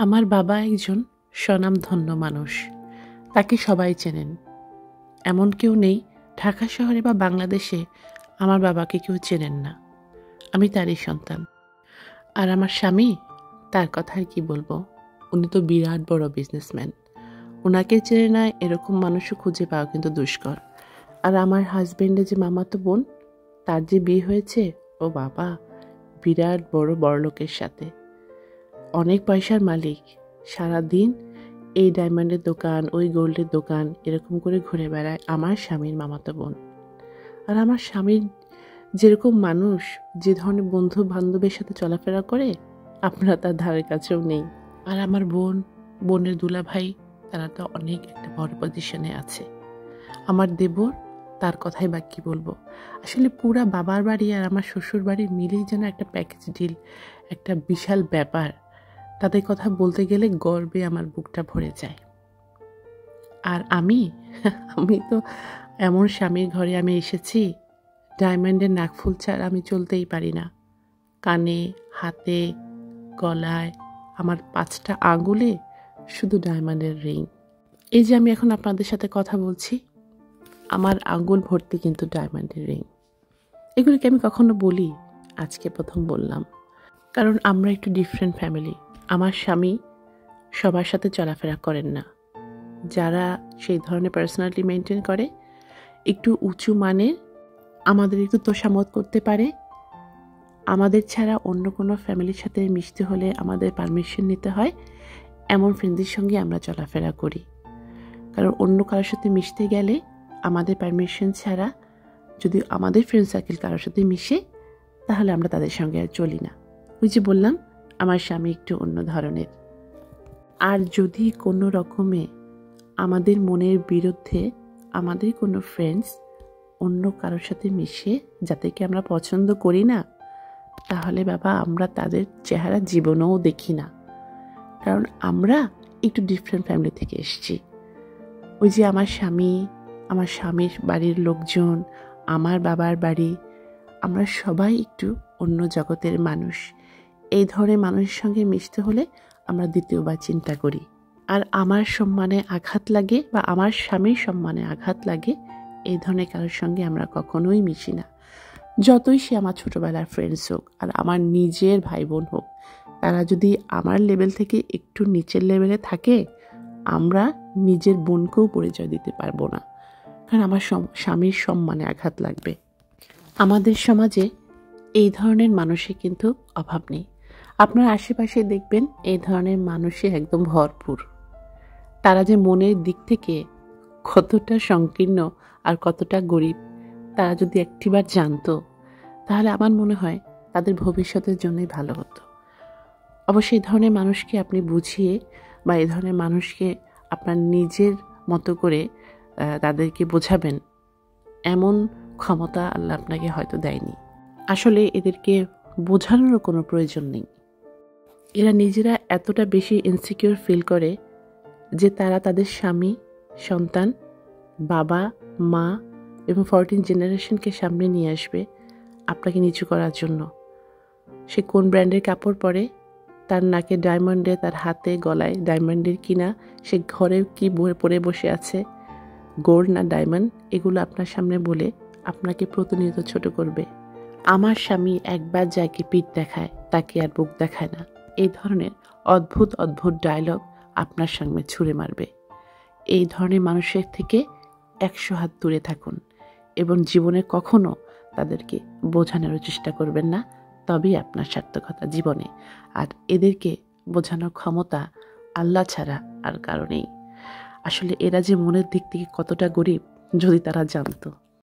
আমার বাবা একজন স্বনামধন্য মানুষ। তাকে সবাই চেনেন। এমন কেউ নেই ঢাকা শহরে বা বাংলাদেশে আমার বাবাকে কেউ চেনেন না। আমি তারই সন্তান। আর আমার স্বামী, তার কথা আর কি বলবো। উনি তো বিরাট বড় বিজনেসম্যান। ওনাকে চেনে না এরকম মানুষও খুঁজে পাওয়া কিন্তু দুষ্কর। আর আমার হাজবেন্ডের যে মামাতো বোন, তার যে বিয়ে হয়েছে, ও বাবা, বিরাট বড় বড়লোকের সাথে, অনেক পয়সার মালিক। সারাদিন এই ডায়মন্ডের দোকান, ওই গোল্ডের দোকান, এরকম করে ঘুরে বেড়ায় আমার স্বামীর মামাতো বোন। আর আমার স্বামীর যেরকম মানুষ, যে ধরনের বন্ধু বান্ধবের সাথে চলাফেরা করে, আপনারা তার ধারের কাছেও নেই। আর আমার বোনের দুলাভাই, তারা তো অনেক একটা বড় পজিশনে আছে। আমার দেবর, তার কথাই বা কি বলবো। আসলে পুরা বাবার বাড়ি আর আমার শ্বশুর বাড়ি মিলেই যেন একটা প্যাকেজ ডিল, একটা বিশাল ব্যাপার। তাদের কথা বলতে গেলে গর্বে আমার বুকটা ভরে যায়। আর আমি তো এমন স্বামীর ঘরে আমি এসেছি, ডায়মন্ডের নাকফুল ছাড়া আমি চলতেই পারি না। কানে, হাতে, গলায়, আমার 5টা আঙ্গুলে শুধু ডায়মন্ডের রিং। এই যে আমি এখন আপনাদের সাথে কথা বলছি, আমার আঙ্গুল ভর্তি কিন্তু ডায়মন্ডের রিং। এগুলিকে আমি কখনো বলি, আজকে প্রথম বললাম। কারণ আমরা একটু ডিফারেন্ট ফ্যামিলি। আমার স্বামী সবার সাথে চলাফেরা করেন না। যারা সেই ধরনের পার্সোনালিটি মেনটেন করে, একটু উঁচু মানের, আমাদের একটু তোষামত করতে পারে, আমাদের ছাড়া অন্য কোনো ফ্যামিলির সাথে মিশতে হলে আমাদের পারমিশন নিতে হয়, এমন ফ্রেন্ডদের সঙ্গে আমরা চলাফেরা করি। কারণ অন্য কারোর সাথে মিশতে গেলে আমাদের পারমিশন ছাড়া যদি আমাদের ফ্রেন্ড সার্কেল কারোর সাথে মিশে, তাহলে আমরা তাদের সঙ্গে আর চলি না। ওই যে বললাম, আমার স্বামী একটু অন্য ধরনের। আর যদি কোনো রকমে আমাদের মনের বিরুদ্ধে আমাদের কোনো ফ্রেন্ডস অন্য কারোর সাথে মিশে, যাদেরকে আমরা পছন্দ করি না, তাহলে বাবা আমরা তাদের চেহারা জীবনেও দেখি না। কারণ আমরা একটু ডিফারেন্ট ফ্যামিলি থেকে এসেছি। ওই যে আমার স্বামী, আমার স্বামীর বাড়ির লোকজন, আমার বাবার বাড়ি, আমরা সবাই একটু অন্য জগতের মানুষ। এই ধরনের মানুষের সঙ্গে মিশতে হলে আমরা দ্বিতীয়বার চিন্তা করি। আর আমার সম্মানে আঘাত লাগে বা আমার স্বামীর সম্মানে আঘাত লাগে, এই ধরনের কারোর সঙ্গে আমরা কখনোই মিশি না। যতই সে আমার ছোটবেলার ফ্রেন্ডস হোক আর আমার নিজের ভাই বোন হোক, তারা যদি আমার লেভেল থেকে একটু নিচের লেভেলে থাকে, আমরা নিজের বোনকেও পরিচয় দিতে পারবো না। কারণ আমার স্বামীর সম্মানে আঘাত লাগবে। আমাদের সমাজে এই ধরনের মানুষের কিন্তু অভাব নেই। আপনার আশেপাশে দেখবেন এই ধরনের মানুষই একদম ভরপুর। তারা যে মনের দিক থেকে কতটা সংকীর্ণ আর কতটা গরিব, তারা যদি একটিবার জানতো, তাহলে আমার মনে হয় তাদের ভবিষ্যতের জন্যই ভালো হতো। অবশ্যই এই ধরনের মানুষকে আপনি বুঝিয়ে বা এই ধরনের মানুষকে আপনার নিজের মতো করে তাদেরকে বোঝাবেন, এমন ক্ষমতা আল্লাহ আপনাকে হয়তো দেয়নি। আসলে এদেরকে বোঝানোরও কোনো প্রয়োজন নেই। এরা নিজেরা এতটা বেশি ইনসিকিউর ফিল করে যে তারা তাদের স্বামী, সন্তান, বাবা, মা এবং 14 জেনারেশনকে সামনে নিয়ে আসবে আপনাকে নিচু করার জন্য। সে কোন ব্র্যান্ডের কাপড় পরে, তার নাকে ডায়মন্ডে, তার হাতে গলায় ডায়মন্ডের কিনা, সে ঘরে কি পরে বসে আছে, গোল্ড না ডায়মন্ড, এগুলো আপনার সামনে বলে আপনাকে প্রতিনিয়ত ছোট করবে। আমার স্বামী একবার যাকে পিঠ দেখায়, তাকে আর বুক দেখায় না। এই ধরনের অদ্ভুত অদ্ভুত ডায়লগ আপনার সামনে ছুঁড়ে মারবে। এই ধরনের মানুষের থেকে 100 হাত দূরে থাকুন এবং জীবনে কখনো তাদেরকে বোঝানোর চেষ্টা করবেন না, তবেই আপনার সার্থকতা জীবনে। আর এদেরকে বোঝানোর ক্ষমতা আল্লাহ ছাড়া আর কারো নেই। আসলে এরা যে মনের দিক থেকে কতটা গরিব, যদি তারা জানতো।